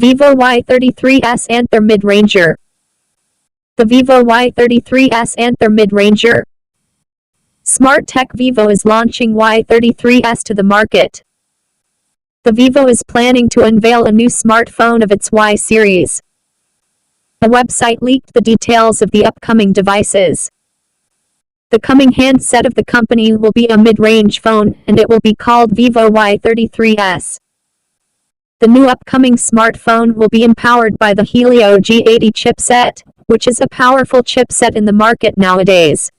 Vivo Y33s Anther Mid-Ranger. The Vivo Y33s Anther Mid-Ranger. Smart Tech Vivo is launching Y33s to the market. The Vivo is planning to unveil a new smartphone of its Y series. A website leaked the details of the upcoming devices. The coming handset of the company will be a mid-range phone, and it will be called Vivo Y33s. The new upcoming smartphone will be empowered by the Helio G80 chipset, which is a powerful chipset in the market nowadays.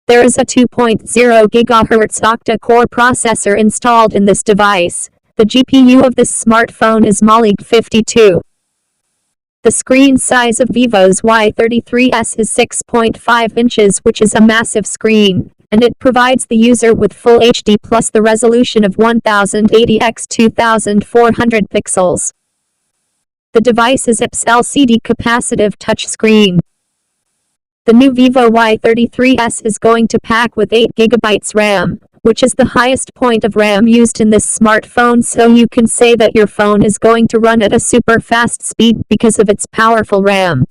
There is a 2.0 GHz octa-core processor installed in this device. The GPU of this smartphone is Mali 52. The screen size of Vivo's Y33s is 6.5 inches, which is a massive screen, and it provides the user with Full HD plus the resolution of 1080 x 2400 pixels. The device is IPS LCD capacitive touchscreen. The new Vivo Y33s is going to pack with 8 GB RAM, which is the highest point of RAM used in this smartphone, so you can say that your phone is going to run at a super fast speed because of its powerful RAM.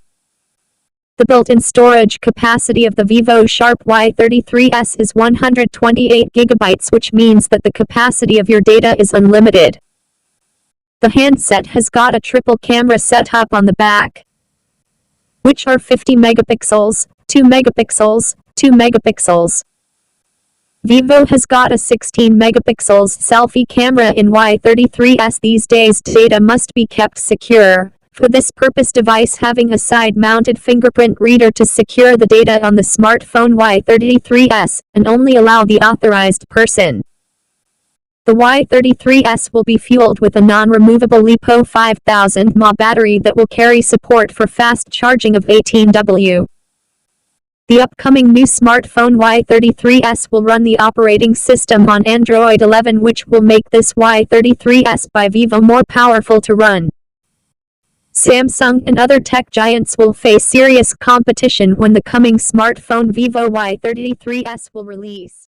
The built-in storage capacity of the Vivo Sharp Y33s is 128 GB, which means that the capacity of your data is unlimited. The handset has got a triple camera setup on the back, which are 50 megapixels, 2 megapixels, 2 megapixels. Vivo has got a 16 megapixels selfie camera in Y33s. These days data must be kept secure. For this purpose, device having a side-mounted fingerprint reader to secure the data on the smartphone Y33s and only allow the authorized person. The Y33s will be fueled with a non-removable LiPo 5000 mAh battery that will carry support for fast charging of 18W. The upcoming new smartphone Y33s will run the operating system on Android 11, which will make this Y33s by Vivo more powerful to run. Samsung and other tech giants will face serious competition when the coming smartphone Vivo Y33s will release.